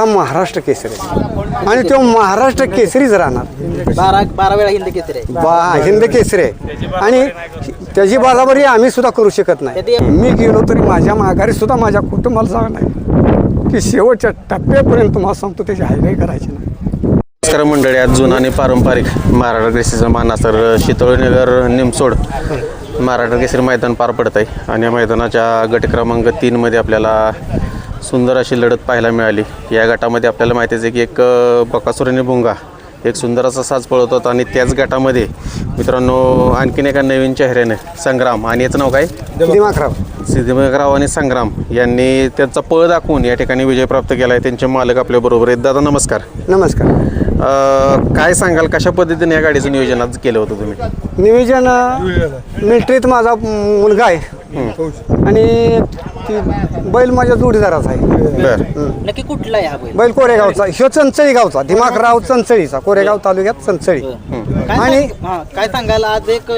हा महाराष्ट्र केसरी आहे आणि तो महाराष्ट्र केसरीच राहणार. 12 वेळा हिंद केसरी आहे. हिंद केसरी आहे आणि त्याची बराबरी आम्ही सुद्धा करू शकत नाही. मी गेलो तरी माझ्या माघारी सुद्धा माझ्या कुटुंबाला जावं नाही की शेवटच्या टप्प्यापर्यंत तुम्हाला सांगतो त्याची हायवे करायची नाही. नमस्कार मंडळी, आज जुना आणि पारंपरिक महाराष्ट्र केसरीचा मानासर शितोळीनगर निमसोड महाराष्ट्र केसरी मैदान पार पडत आहे आणि या मैदानाच्या गट क्रमांक 3 मध्ये आपल्याला सुंदर अशी लढत पाहायला मिळाली. या गटामध्ये आपल्याला माहितीच आहे की एक बकासूर आणि भुंगा एक सुंदर असा साज पळत होता आणि त्याच गटामध्ये मित्रांनो आणखीन एका नवीन चेहऱ्याने संग्राम आणि याचं नाव काय सिद्धिमाकराव आणि संग्राम यांनी त्यांचा पळ दाखवून या ठिकाणी विजय प्राप्त केला आहे. त्यांचे मालक आपल्याबरोबर आहेत. दादा नमस्कार. नमस्कार. काय सांगाल, कशा पद्धतीने या गाडीचं नियोजन आज केलं होतं तुम्ही? नियोजन मिलिटरीत माझा मुलगा आहे आणि ती बैल माझ्या जोडीदाराचा आहे. नक्की कुठला आहे हा बैल कोरेगावचा, ह्यो चंचळी गावचा, दिमाकराव चंचळीचा, कोरेगाव तालुक्यात चंचळी. आणि काय सांगाल, आज एक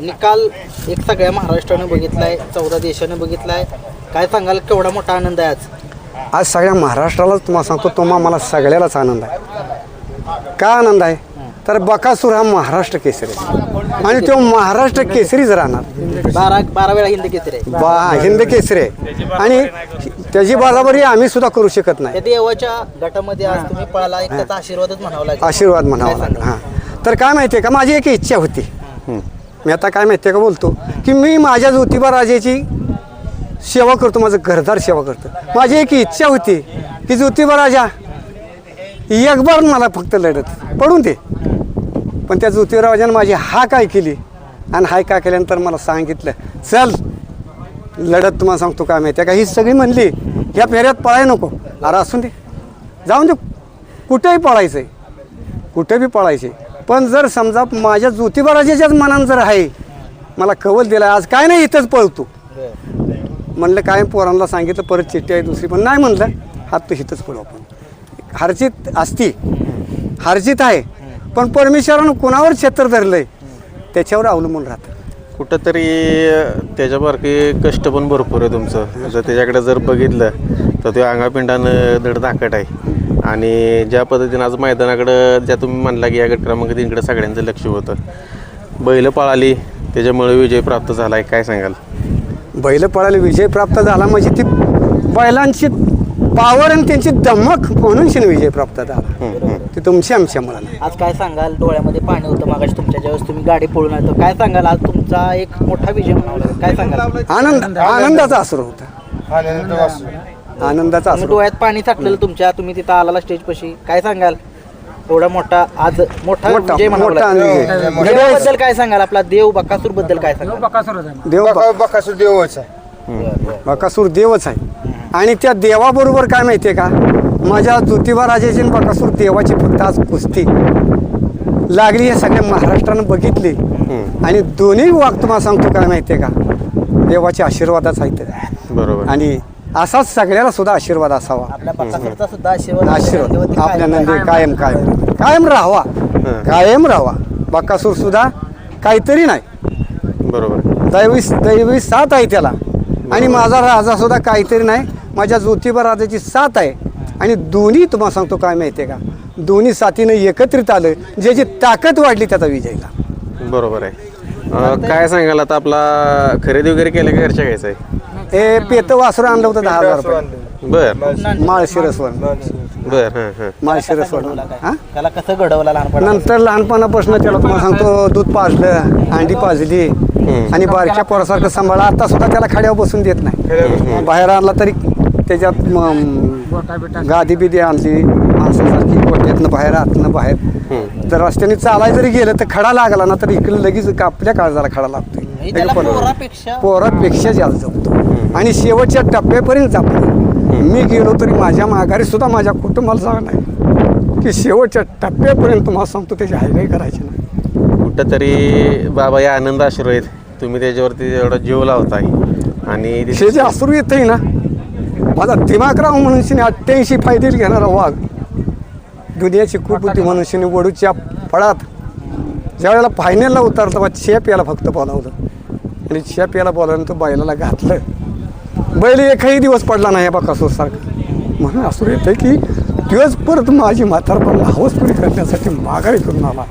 निकाल एक सगळ्या महाराष्ट्राने बघितलाय, 14 देशाने बघितलाय. काय सांगाल, केवढा मोठा आनंद आहे आज सगळ्या महाराष्ट्रालाच तुम्हाला सांगतो, मला सगळ्यालाच आनंद आहे. का आनंद आहे तर बकासूर हा महाराष्ट्र केसरी आहे आणि तो महाराष्ट्र केसरीच राहणार. 12 वेळा हिंद केसरी आहे. हिंद केसरी आहे आणि त्याची बराबरी आम्ही सुद्धा करू शकत नाही. देवाच्या गटामध्ये आज तुम्ही पळाला, एक त्याचा आशीर्वादच म्हणावा लागेल. आशीर्वाद म्हणावा लागेल. हां, तर काय माहिती आहे का, माझी एक इच्छा होती. मी आता काय माहिती आहे का बोलतो की मी माझ्या ज्योतिबा राजाची सेवा करतो, माझं घरदार सेवा करतो. माझी एक इच्छा होती की ज्योतिबा राजा एक बार मला फक्त लढत पडून दे. पण त्या ज्योतिबा राजाने माझी हा काय केली आणि हाय काय केल्यानंतर मला सांगितलं चल लढत तुम्हाला सांगतो. काय माहिती आहे का, ही सगळी म्हणली ह्या फेऱ्यात पळाय नको. अरे असून दे, जाऊन दे, कुठेही पळायचं आहे, कुठे बी पळायचे. पण जर समजा माझ्या ज्योतिबा राजाच्याच मनानं जर आहे, मला कवल दिला आज काय नाही इथंच पळतो म्हणलं. काय पोरांना सांगितलं परत चिठ्ठी आहे दुसरी, पण नाही म्हणलं हात तो इथंच पळू आपण. हरजीत असती, हरजीत आहे, पण परमेश्वरानं कोणावर छत्र धरलंय त्याच्यावर अवलंबून राहतं. कुठंतरी त्याच्यासारखे कष्ट पण भरपूर आहे तुमचं. जर त्याच्याकडे जर बघितलं तर ते अंगापिंडानं धड धाकट आहे आणि ज्या पद्धतीनं आज मैदानाकडं ज्या तुम्ही म्हणला की या गट क्रमांक 3कडे सगळ्यांचं लक्ष होतं. बैल पळाली त्याच्यामुळे विजय प्राप्त झाला आहे. काय सांगाल? बैल पळायला विजय प्राप्त झाला म्हणजे ती बैलांची पावर आणि त्यांची दमक म्हणून विजय प्राप्त झाला. ते तुमच्या आमच्या मुलाला. आज काय सांगाल, डोळ्यामध्ये पाणी होतं मागाशी तुमच्या ज्यावेळेस तुम्ही गाडी पळून आलो, काय सांगाल आज तुमचा एक मोठा विजय म्हणावा लागेल. काय सांगाल? आनंदाचा असर होता, आनंदाचा असर. डोळ्यात पाणी साठलेलं तुमच्या, तुम्ही तिथं आला स्टेज पशी. काय सांगाल, एवढा मोठा आज मोठा विजय म्हणावा लागेल. देवाबद्दल काय सांगाल, आपला देव बकासूर बद्दल काय सांगाल? बकासूर देवच आहे, बकासूर देवच आहे. आणि त्या देवाबरोबर काय माहितीये का, माझ्या ज्योतिबा राजाची बकासूर देवाची फक्त आज कुस्ती लागली हे सगळ्या महाराष्ट्रानं बघितली. आणि दोन्ही वाघ तुम्हाला सांगतो काय माहितीये का, देवाचे आशीर्वादच आहेत. बरोबर. आणि असाच सगळ्याला सुद्धा आशीर्वाद असावा. आपल्या बकासूरचा सुद्धा आशीर्वाद आपल्या नंदी कायम कायम कायम राहावा, कायम राहावा. बकासूर सुद्धा काहीतरी नाही. बरोबर. दैवी साथ आहे त्याला. आणि माझा राजा सुद्धा काहीतरी नाही, माझ्या ज्योतिबा राजाची साथ आहे. आणि दोन्ही तुम्हाला सांगतो काय माहिती आहे का, दोन्ही साथीनं एकत्रित आलं, ज्याची ताकद वाढली त्याचा विजयला. बरोबर आहे. काय सांगाल, आता आपला खरेदी वगैरे केलं की घरच्या घ्यायचं आहे? हे पेत वासरू आणलं होतं 10,000 रुपये. बर. माळशिरसवर. बर. माळशिरसवर. हां, त्याला कसं घडवला लहानपण? नंतर लहानपणापासून त्याला तुम्हाला सांगतो दूध पाजलं, अंडी पाजली आणि बारक्या पोरासारखं सांभाळा. आता सुद्धा त्याला खाड्यावर बसून देत नाही. बाहेर आणला तरी त्याच्यात गादी बिदी आणली माणसासारखी, गोट्यातनं बाहेर आतनं बाहेर. तर रस्त्याने चालाय जरी गेलं तर खडा लागला ना तर इकडे लगेच आपल्या काळजाला खडा लागतो. पोरापेक्षा जास्त जपतो आणि शेवटच्या टप्प्यापर्यंत जपतो. मी गेलो तरी माझ्या माघारी सुद्धा माझ्या कुटुंबाला जावं नाही की शेवटच्या टप्प्यापर्यंत तुम्हाला सांगतो त्याची हायवे करायची नाही. कुठंतरी बाबा या आनंद आशीर्वाद तुम्ही त्याच्यावरती एवढा जीव लावताय आणि हे जे अश्रू येतंय ना, माझा दिमाकराव म्हणून 88 फायदे घेणारा वाघ, दुनियाची खूप होती म्हणून वडूच्या फळात ज्या वेळेला फायनलला उतरलं तेव्हा शेप याला फक्त बोलावलं आणि शेप याला बोलावल्यानंतर बैलाला घातलं. बैल एकही दिवस पडला नाही बकासूर सारखा. म्हणून असं येतं की दिवस परत माझी म्हातारपण हवस पुरी करण्यासाठी माघारी करून आला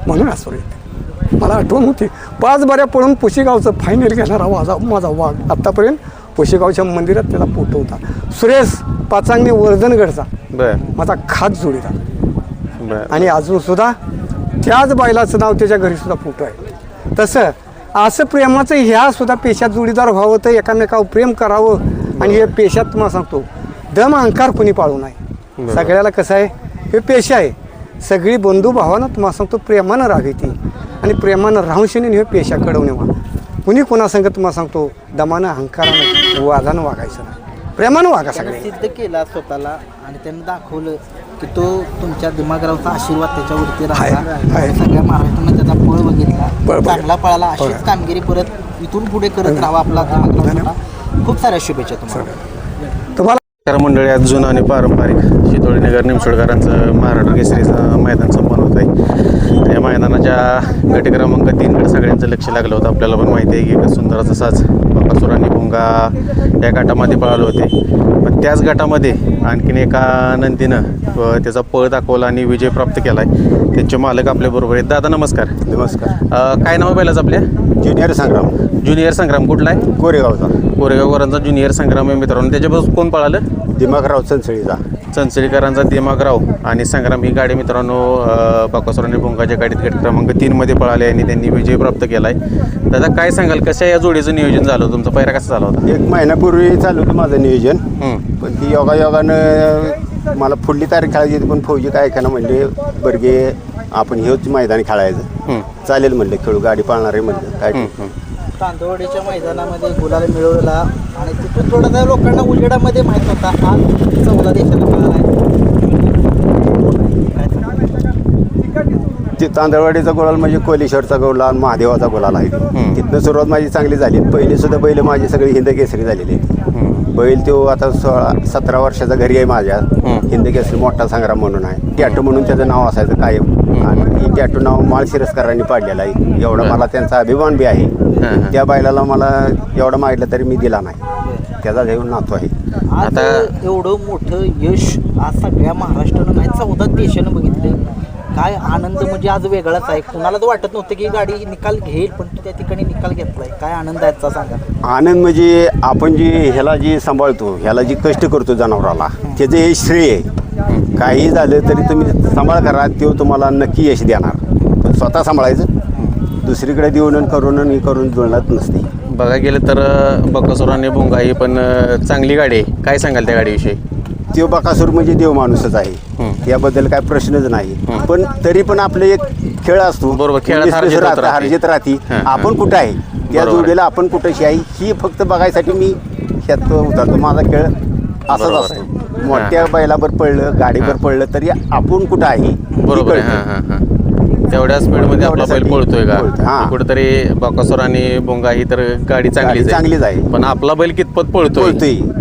म्हणून असं येतं. मला आठवण होती 5 बाऱ्या पळून पुशेगावचं फायनल घेणारा माझा वाघ आत्तापर्यंत पुशेगावच्या मंदिरात त्याला फोटो होता. सुरेश पाचांगणे वर्धनगडचा बर माझा खास जोडीदार बर आणि अजून सुद्धा त्याच बैलाचं नाव त्याच्या घरी सुद्धा फोटो आहे. तसं असं प्रेमाचं ह्या सुद्धा पेशात जोडीदार व्हावं तर एकामेकावर प्रेम करावं आणि हे पेशात तुम्हाला सांगतो दम अहंकार कोणी पाळू नये. सगळ्याला कसं आहे हे पेशा आहे. सगळी बंधू भावानं तुम्हाला सांगतो प्रेमानं राहावी ती आणि प्रेमानं राहून शिनी हे पेशा कडवणे व्हा. कुणी कोणासंग तुम्हाला सांगतो दमानं अहंकारानं वादानं वागायचं नाही, प्रेमानं वागा. त्यानं सगळे सिद्ध केला स्वतःला आणि त्यानं दाखवलं की तो तुमच्या दिमागरावचा आशीर्वाद त्याच्यावरती राहिला. आहे. सगळ्या महाराष्ट्रानं त्याचा पळ बघितला, बघितला. चांगला पळाला. अशीच कामगिरी परत इथून पुढे करत राहावा आपला दिमागरावला. खूप साऱ्या शुभेच्छा तुम्हाला. तुम्हाला मंडळी आज जुनं आणि पारंपरिक शितोळीनगर निमसोडकरांचं महाराष्ट्र केसरीचं मैदान संपन्न होत आहे. या मैदानाच्या गट क्रमांक 3कडे सगळ्यांचं लक्ष लागलं होतं. आपल्याला पण माहिती आहे की एक सुंदर असा साज बकासूर आणि भोंगा या गटामध्ये पळाले होते. पण त्याच गटामध्ये आणखीन एका नंदीनं त्याचा पळ दाखवला आणि विजय प्राप्त केला आहे. त्यांचे मालक आपल्याबरोबर आहेत. दादा नमस्कार. नमस्कार. काय नाव आहे पहिलाच आपल्या? ज्युनियर संग्राम ज्युनियर संग्राम. कुठला आहे? कोरेगावचा. कोरेगावकरांचा ज्युनियर संग्राम आहे मित्रांनो. त्याच्यापासून कोण पळालं? दिमागराव चंचळीचा. चंचलीकरांचा दिमागराव आणि संग्राम ही गाडी मित्रांनो बकासूर आणि भोंगाच्या गाडीत गट क्रमांक 3मध्ये पळाले आणि त्यांनी विजय प्राप्त केला आहे. दादा काय सांगाल कशा या जोडीचं नियोजन झालं होतं? तुमचा पहिरा कसा झाला होता? 1 महिन्यापूर्वी चालू होतं माझं नियोजन. पण ती योगायोगानं मला पुढली तारीख खेळायची होती. पण फौजी काय ऐकायला म्हणले बर्गे आपण हेच मैदान खेळायचं. चालेल म्हणले खेळू, गाडी पाळणार आहे म्हणलं. काय तांदवडीच्या मैदानामध्ये गुलाल मिळवला आणि तिथून थोडासा लोकांना उजेडामध्ये माहीत होता. आज 14 देशाला मिळाला ते तांदळवाडीचा गोलाल म्हणजे कोलेश्वरचा गोलाल, महादेवाचा गोलाल आहे. तिथनं सुरुवात माझी चांगली झाली. पहिली सुद्धा बैल माझी सगळी हिंद केसरी झालेली आहे. बैल तो आता 16-17 वर्षाचा घरी आहे माझ्या. हिंद केसरी मोठा संग्राम म्हणून आहे. टॅटू म्हणून त्याचं नाव असायचं कायम आणि टॅटू नाव माळशिरसकरांनी पाडलेलं आहे. एवढा मला त्यांचा अभिमान बी आहे. त्या बैलाला मला एवढं मागितलं तरी मी दिला नाही. त्याचा घेऊन नातो आहे. आज एवढं मोठं यश आज सगळ्या महाराष्ट्रानं नाही 14 देशानं बघितले. काय आनंद म्हणजे आज वेगळाच आहे. कुणाला तर वाटत नव्हतं की गाडी निकाल घेईल पण त्या ठिकाणी निकाल घेतलाय. काय आनंद आहे याचा सांगा. आनंद म्हणजे आपण जी ह्याला जी सांभाळतो, ह्याला जी कष्ट करतो जनावराला, त्याचं हे श्रेय आहे. काही झालं तरी तुम्ही सांभाळ करा, तो तुम्हाला नक्की यश देणार. पण स्वतः सांभाळायचं, दुसरीकडे देऊन करून जुळत नसते. बघा गेलं तर बकासूर आणि भोंगा ही पण चांगली गाडी आहे. काय सांगाल त्या गाडीविषयी? तो बकासूर म्हणजे देव माणूसच आहे. याबद्दल काय प्रश्नच नाही. पण तरी पण आपले एक खेळ असतो. बरोबर, खेळात हारजीत राहते. आपण कुठं आहे त्या जोडीला, आपण कुठंशी आहे ही फक्त बघायसाठी मी ह्यात उतरतो. माझा खेळ असाच असतो. मोठ्या बैलावर पडलं, गाडीवर पडलं तरी आपण कुठं आहे बरोबर आहे. तेवढ्या स्पीडमध्ये आपला बैल पळतोय का? कुठेतरी बकासूर आणि भोंगा ही तर गाडी चांगलीच आहे. पण आपला बैल कितपत पळतोय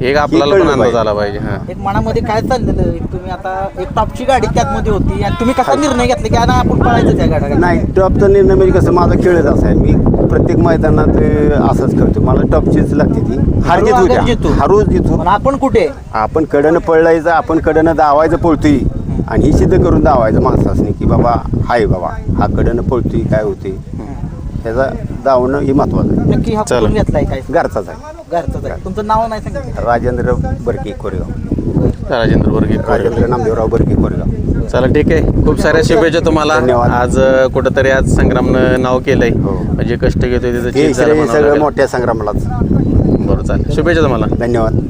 हे आपल्याला पण अंदाज आला पाहिजे. एक मनामध्ये काय चाललेलं तुम्ही आता एक टॉपची गाडी त्यातमध्ये होती आणि तुम्ही कसा निर्णय घेतला की आता आपण पळायचं त्या गाड्या? नाही, टॉपचा निर्णय म्हणजे कसं माझा खेळच असा आहे. मी प्रत्येक मैदानात असंच खेळतो. मला टॉपचीच लागते ती. हारूच जितो. आपण कुठे आपण कडनं पळायचं, आपण कडनं धावायचं पळतोय आणि ही सिद्ध करून धावायचं माणसासनी की बाबा हाय बाबा हा कडनं पळतोय काय होते ह्याचा धावणं हे महत्वाचं आहे. नक्की हा कुठून घेतलाय? काय घरचाच आहे. घरचाच आहे. तुमचं नाव नाही सांगितलं? राजेंद्र बर्के कोरेगाव. राजेंद्र वर्गे. राजेंद्र नामदेवराव बर्के कोरेगाव. चला ठीक आहे. खूप साऱ्या शुभेच्छा तुम्हाला. धन्यवाद. आज कुठंतरी आज संग्रामनं नाव केलंय. म्हणजे कष्ट घेतोय त्याचं हे चीज झालं सगळं म्हणावं लागेल. मोठ्या संग्रामालाच. बरोबर चालेल. शुभेच्छा तुम्हाला. धन्यवाद.